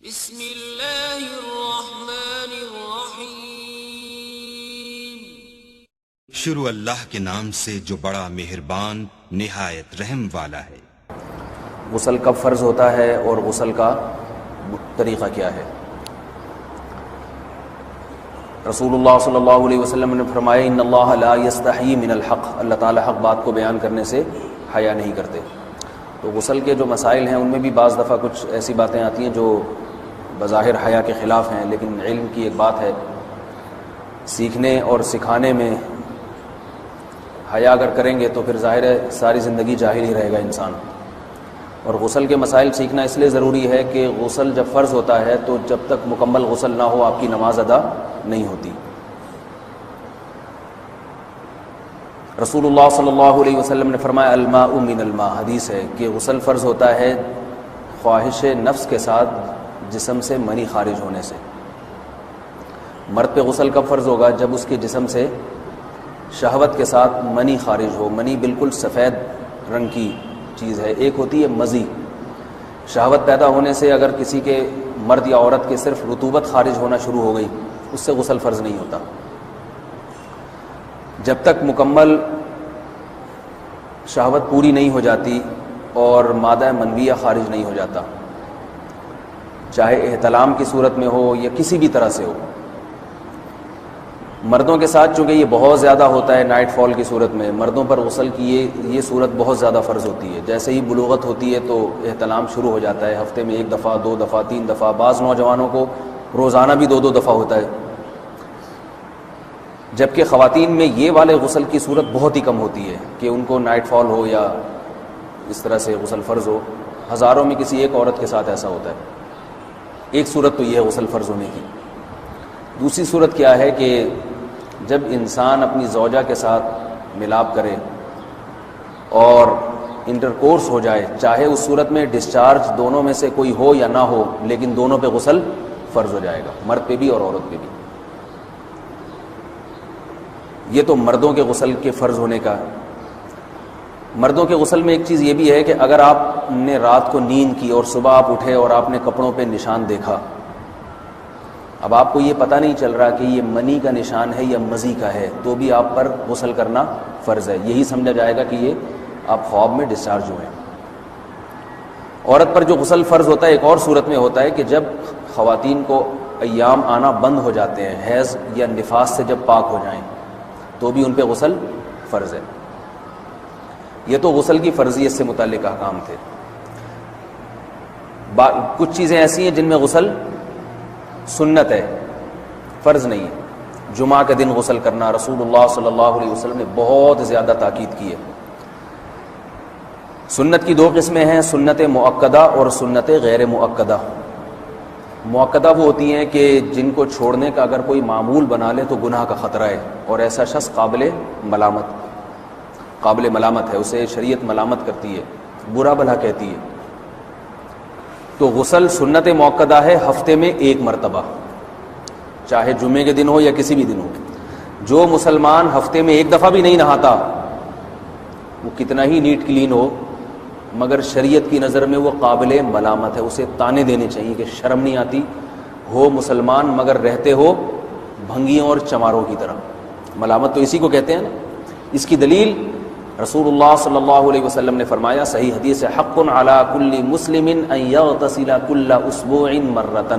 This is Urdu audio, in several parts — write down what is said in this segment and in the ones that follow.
بسم اللہ الرحمن الرحیم۔ شروع اللہ کے نام سے جو بڑا مہربان نہایت رحم والا ہے۔ غسل کب فرض ہوتا ہے اور غسل کا طریقہ کیا ہے؟ رسول اللہ صلی اللہ علیہ وسلم نے فرمایا ان اللہ لا یستحیی من الحق، اللہ تعالی حق بات کو بیان کرنے سے حیا نہیں کرتے۔ تو غسل کے جو مسائل ہیں ان میں بھی بعض دفعہ کچھ ایسی باتیں آتی ہیں جو بظاہر حیا کے خلاف ہیں، لیکن علم کی ایک بات ہے، سیکھنے اور سکھانے میں حیا اگر کریں گے تو پھر ظاہر ہے ساری زندگی جاہل ہی رہے گا انسان۔ اور غسل کے مسائل سیکھنا اس لیے ضروری ہے کہ غسل جب فرض ہوتا ہے تو جب تک مکمل غسل نہ ہو آپ کی نماز ادا نہیں ہوتی۔ رسول اللہ صلی اللہ علیہ وسلم نے فرمایا الماء من الماء، حدیث ہے کہ غسل فرض ہوتا ہے خواہش نفس کے ساتھ جسم سے منی خارج ہونے سے۔ مرد پہ غسل کب فرض ہوگا؟ جب اس کے جسم سے شہوت کے ساتھ منی خارج ہو۔ منی بالکل سفید رنگ کی چیز ہے، ایک ہوتی ہے مزی۔ شہوت پیدا ہونے سے اگر کسی کے مرد یا عورت کے صرف رطوبت خارج ہونا شروع ہو گئی، اس سے غسل فرض نہیں ہوتا۔ جب تک مکمل شہوت پوری نہیں ہو جاتی اور مادہ منویہ خارج نہیں ہو جاتا، چاہے احتلام کی صورت میں ہو یا کسی بھی طرح سے ہو۔ مردوں کے ساتھ چونکہ یہ بہت زیادہ ہوتا ہے نائٹ فال کی صورت میں، مردوں پر غسل کی یہ صورت بہت زیادہ فرض ہوتی ہے۔ جیسے ہی بلوغت ہوتی ہے تو احتلام شروع ہو جاتا ہے، ہفتے میں 1 دفعہ 2 دفعہ 3 دفعہ، بعض نوجوانوں کو روزانہ بھی 2 دفعہ ہوتا ہے، جبکہ خواتین میں یہ والے غسل کی صورت بہت ہی کم ہوتی ہے کہ ان کو نائٹ فال ہو یا اس طرح سے غسل فرض ہو۔ ہزاروں میں کسی ایک عورت کے ساتھ ایسا ہوتا ہے۔ ایک صورت تو یہ ہے غسل فرض ہونے کی۔ دوسری صورت کیا ہے کہ جب انسان اپنی زوجہ کے ساتھ ملاپ کرے اور انٹرکورس ہو جائے، چاہے اس صورت میں ڈسچارج دونوں میں سے کوئی ہو یا نہ ہو، لیکن دونوں پہ غسل فرض ہو جائے گا، مرد پہ بھی اور عورت پہ بھی۔ یہ تو مردوں کے غسل کے فرض ہونے کا۔ مردوں کے غسل میں ایک چیز یہ بھی ہے کہ اگر آپ نے رات کو نیند کی اور صبح آپ اٹھے اور آپ نے کپڑوں پہ نشان دیکھا، اب آپ کو یہ پتہ نہیں چل رہا کہ یہ منی کا نشان ہے یا مزی کا ہے، تو بھی آپ پر غسل کرنا فرض ہے۔ یہی سمجھا جائے گا کہ یہ آپ خواب میں ڈسچارج ہوئے ہیں۔ عورت پر جو غسل فرض ہوتا ہے ایک اور صورت میں ہوتا ہے کہ جب خواتین کو ایام آنا بند ہو جاتے ہیں، حیض یا نفاس سے جب پاک ہو جائیں تو بھی ان پہ غسل فرض ہے۔ یہ تو غسل کی فرضیت سے متعلق احکام تھے۔ کچھ چیزیں ایسی ہیں جن میں غسل سنت ہے، فرض نہیں ہے۔ جمعہ کے دن غسل کرنا، رسول اللہ صلی اللہ علیہ وسلم نے بہت زیادہ تاکید کی ہے۔ سنت کی 2 قسمیں ہیں، سنت مؤکدہ اور سنت غیر مؤکدہ۔ مؤکدہ وہ ہوتی ہیں کہ جن کو چھوڑنے کا اگر کوئی معمول بنا لے تو گناہ کا خطرہ ہے، اور ایسا شخص قابل ملامت ہے، اسے شریعت ملامت کرتی ہے، برا بھلا کہتی ہے۔ تو غسل سنت مؤکدہ ہے، ہفتے میں 1 مرتبہ، چاہے جمعے کے دن ہو یا کسی بھی دن ہو۔ جو مسلمان ہفتے میں 1 دفعہ بھی نہیں نہاتا، وہ کتنا ہی نیٹ کلین ہو، مگر شریعت کی نظر میں وہ قابل ملامت ہے، اسے تانے دینے چاہیے کہ شرم نہیں آتی ہو مسلمان مگر رہتے ہو بھنگیوں اور چماروں کی طرح۔ ملامت تو اسی کو کہتے ہیں نا۔ اس کی دلیل رسول اللہ صلی اللہ علیہ وسلم نے فرمایا، صحیح حدیث ہے، حق علی کل مسلم ان یغتسل کل اسبوع مرۃ،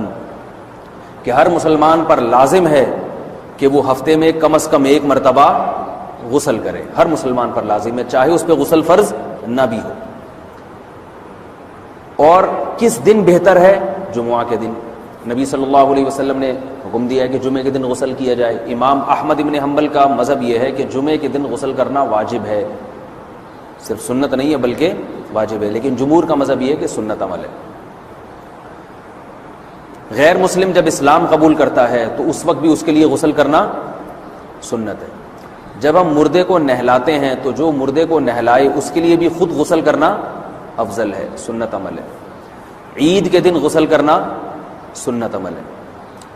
کہ ہر مسلمان پر لازم ہے کہ وہ ہفتے میں کم از کم 1 مرتبہ غسل کرے۔ ہر مسلمان پر لازم ہے، چاہے اس پہ غسل فرض نہ بھی ہو۔ اور کس دن بہتر ہے؟ جمعہ کے دن۔ نبی صلی اللہ علیہ وسلم نے حکم دیا ہے کہ جمعے کے دن غسل کیا جائے۔ امام احمد ابن حنبل کا مذہب یہ ہے کہ جمعے کے دن غسل کرنا واجب ہے، صرف سنت نہیں ہے بلکہ واجب ہے، لیکن جمہور کا مذہب یہ ہے کہ سنت عمل ہے۔ غیر مسلم جب اسلام قبول کرتا ہے تو اس وقت بھی اس کے لیے غسل کرنا سنت ہے۔ جب ہم مردے کو نہلاتے ہیں تو جو مردے کو نہلائے اس کے لیے بھی خود غسل کرنا افضل ہے، سنت عمل ہے۔ عید کے دن غسل کرنا سنت عمل ہے۔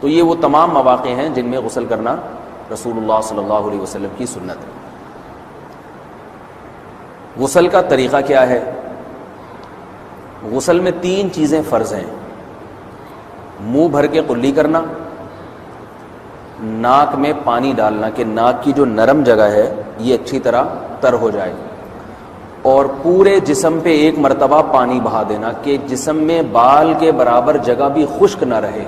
تو یہ وہ تمام مواقع ہیں جن میں غسل کرنا رسول اللہ صلی اللہ علیہ وسلم کی سنت ہے۔ غسل کا طریقہ کیا ہے؟ غسل میں 3 چیزیں فرض ہیں۔ منہ بھر کے قلی کرنا، ناک میں پانی ڈالنا کہ ناک کی جو نرم جگہ ہے یہ اچھی طرح تر ہو جائے، اور پورے جسم پہ ایک مرتبہ پانی بہا دینا کہ جسم میں بال کے برابر جگہ بھی خشک نہ رہے۔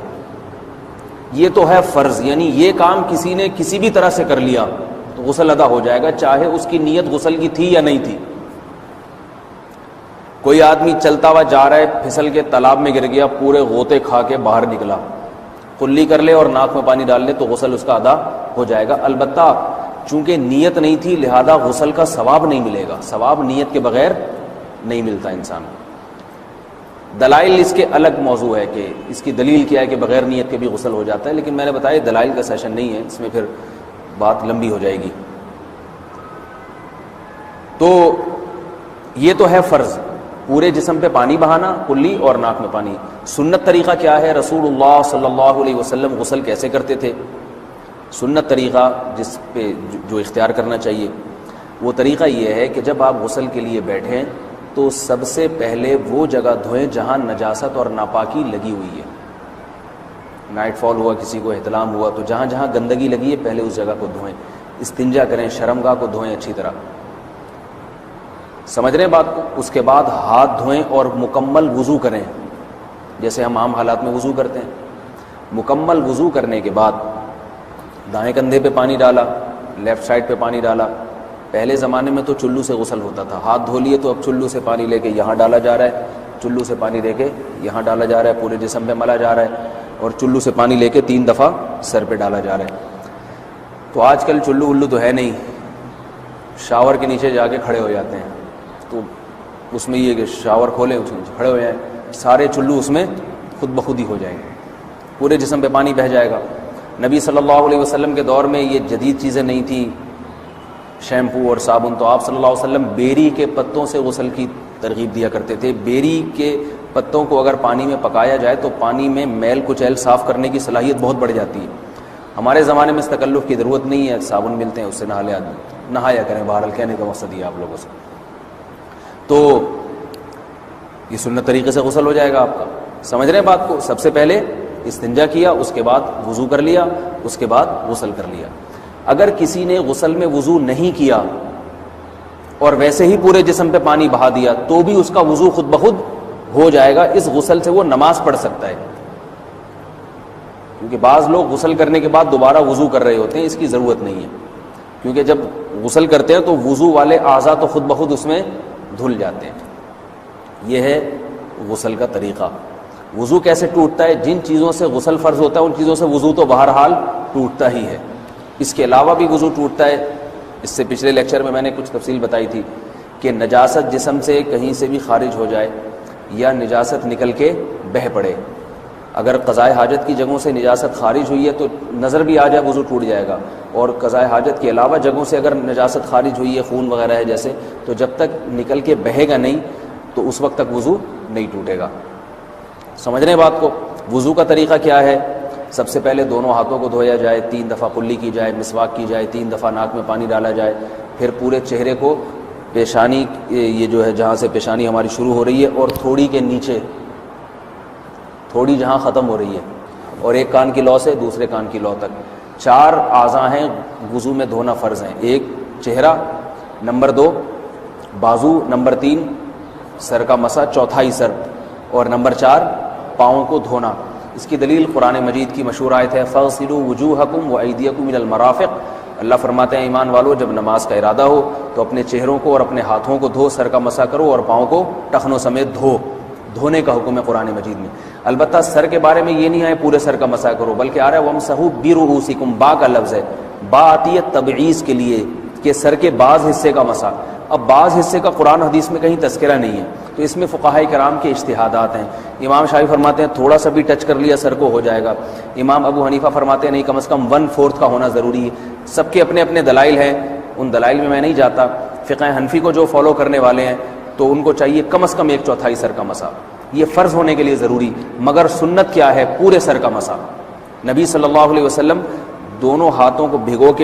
یہ تو ہے فرض، یعنی یہ کام کسی نے کسی بھی طرح سے کر لیا تو غسل ادا ہو جائے گا، چاہے اس کی نیت غسل کی تھی یا نہیں تھی۔ کوئی آدمی چلتا ہوا جا رہا ہے، پھسل کے تالاب میں گر گیا، پورے غوطے کھا کے باہر نکلا، قلی کر لے اور ناک میں پانی ڈال لے تو غسل اس کا ادا ہو جائے گا۔ البتہ چونکہ نیت نہیں تھی لہذا غسل کا ثواب نہیں ملے گا، ثواب نیت کے بغیر نہیں ملتا انسان کو۔ دلائل اس کے الگ موضوع ہے کہ اس کی دلیل کیا ہے کہ بغیر نیت کے بھی غسل ہو جاتا ہے، لیکن میں نے بتایا دلائل کا سیشن نہیں ہے، اس میں پھر بات لمبی ہو جائے گی۔ تو یہ تو ہے فرض، پورے جسم پہ پانی بہانا، کلی اور ناک میں پانی۔ سنت طریقہ کیا ہے؟ رسول اللہ صلی اللہ علیہ وسلم غسل کیسے کرتے تھے؟ سنت طریقہ جس پہ جو اختیار کرنا چاہیے وہ طریقہ یہ ہے کہ جب آپ غسل کے لیے بیٹھیں تو سب سے پہلے وہ جگہ دھوئیں جہاں نجاست اور ناپاکی لگی ہوئی ہے۔ نائٹ فال ہوا، کسی کو احتلام ہوا، تو جہاں جہاں گندگی لگی ہے پہلے اس جگہ کو دھوئیں، استنجا کریں، شرمگاہ کو دھوئیں اچھی طرح، سمجھ رہے ہیں بات کو؟ اس کے بعد ہاتھ دھوئیں اور مکمل وضو کریں جیسے ہم عام حالات میں وضو کرتے ہیں۔ مکمل وضو کرنے کے بعد دائیں کندھے پہ پانی ڈالا، لیفٹ سائڈ پہ پانی ڈالا۔ پہلے زمانے میں تو چلو سے غسل ہوتا تھا، ہاتھ دھو لیے تو اب چلو سے پانی لے کے یہاں ڈالا جا رہا ہے، چلو سے پانی لے کے یہاں ڈالا جا رہا ہے، پورے جسم پہ ملا جا رہا ہے، اور چلو سے پانی لے کے 3 دفعہ سر پہ ڈالا جا رہا ہے۔ تو آج کل چلو الو تو ہے نہیں، شاور کے نیچے جا کے کھڑے ہو جاتے ہیں، تو اس میں یہ کہ شاور کھولیں اس میں کھڑے ہو جائیں، سارے چلو اس میں خود بخود ہی ہو جائیں گے، پورے جسم پہ پانی بہہ جائے گا۔ نبی صلی اللہ علیہ وسلم کے دور میں یہ جدید چیزیں نہیں تھیں، شیمپو اور صابن، تو آپ صلی اللہ علیہ وسلم بیری کے پتوں سے غسل کی ترغیب دیا کرتے تھے۔ بیری کے پتوں کو اگر پانی میں پکایا جائے تو پانی میں میل کچیل صاف کرنے کی صلاحیت بہت بڑھ جاتی ہے۔ ہمارے زمانے میں اس تکلف کی ضرورت نہیں ہے، صابن ملتے ہیں اس سے نہا لے آدمی، نہایا کریں، بہرحال کہنے کا مقصد یہ آپ لوگوں سے۔ تو یہ سنت طریقے سے غسل ہو جائے گا آپ کا، سمجھ رہے ہیں بات کو؟ سب سے پہلے استنجا کیا، اس کے بعد وضو کر لیا، اس کے بعد غسل کر لیا۔ اگر کسی نے غسل میں وضو نہیں کیا اور ویسے ہی پورے جسم پہ پانی بہا دیا تو بھی اس کا وضو خود بخود ہو جائے گا، اس غسل سے وہ نماز پڑھ سکتا ہے۔ کیونکہ بعض لوگ غسل کرنے کے بعد دوبارہ وضو کر رہے ہوتے ہیں، اس کی ضرورت نہیں ہے، کیونکہ جب غسل کرتے ہیں تو وضو والے اعضاء تو خود بخود اس میں دھل جاتے ہیں۔ یہ ہے غسل کا طریقہ۔ وضو کیسے ٹوٹتا ہے؟ جن چیزوں سے غسل فرض ہوتا ہے ان چیزوں سے وضو تو بہرحال ٹوٹتا ہی ہے، اس کے علاوہ بھی وضو ٹوٹتا ہے۔ اس سے پچھلے لیکچر میں نے کچھ تفصیل بتائی تھی کہ نجاست جسم سے کہیں سے بھی خارج ہو جائے یا نجاست نکل کے بہہ پڑے، اگر قضائے حاجت کی جگہوں سے نجاست خارج ہوئی ہے تو نظر بھی آ جائے وضو ٹوٹ جائے گا، اور قضائے حاجت کے علاوہ جگہوں سے اگر نجاست خارج ہوئی ہے، خون وغیرہ ہے جیسے، تو جب تک نکل کے بہے گا نہیں تو اس وقت تک وضو نہیں ٹوٹے گا۔ سمجھ رہے ہیں بات کو؟ وضو کا طریقہ کیا ہے؟ سب سے پہلے دونوں ہاتھوں کو دھویا جائے، 3 دفعہ کلی کی جائے، مسواک کی جائے، 3 دفعہ ناک میں پانی ڈالا جائے، پھر پورے چہرے کو، پیشانی یہ جو ہے جہاں سے پیشانی ہماری شروع ہو رہی ہے اور تھوڑی کے نیچے، تھوڑی جہاں ختم ہو رہی ہے، اور ایک کان کی لو سے دوسرے کان کی لو تک 4 اعضاء ہیں وضو میں دھونا فرض ہیں۔ 1 چہرہ، نمبر 2 بازو، نمبر 3 سر کا مسا، چوتھائی سر، اور نمبر 4 پاؤں کو دھونا۔ اس کی دلیل قرآن مجید کی مشہور آیت ہے فَاغْسِلُوا وُجُوهَكُمْ وَأَيْدِيَكُمْ إِلَى الْمَرَافِقِ۔ اللہ فرماتے ہیں ایمان والو جب نماز کا ارادہ ہو تو اپنے چہروں کو اور اپنے ہاتھوں کو دھو، سر کا مسا کرو اور پاؤں کو ٹخنوں سمیت دھو۔ دھونے کا حکم ہے قرآن مجید میں۔ البتہ سر کے بارے میں یہ نہیں ہے پورے سر کا مسا کرو، بلکہ آ رہا ہے وَامْسَحُوا بِرُؤُوسِكُمْ، با کا لفظ ہے، با آتی ہے تبعیض کے لیے کہ سر کے بعض حصے کا مسا۔ اب بعض حصے کا قرآن حدیث میں کہیں تذکرہ نہیں ہے، تو اس میں فقہاء کرام کے اجتہادات ہیں۔ امام شافعی فرماتے ہیں تھوڑا سا بھی ٹچ کر لیا سر کو ہو جائے گا، امام ابو حنیفہ فرماتے ہیں نہیں کم از کم 1/4 کا ہونا ضروری ہے۔ سب کے اپنے اپنے دلائل ہیں، ان دلائل میں نہیں جاتا۔ فقہ حنفی کو جو فالو کرنے والے ہیں تو ان کو چاہیے کم از کم 1/4 سر کا مسا، یہ فرض ہونے کے لیے ضروری، مگر سنت کیا ہے؟ پورے سر کا مسا۔ نبی صلی اللہ علیہ وسلم دونوں ہاتھوں کو بھگو کے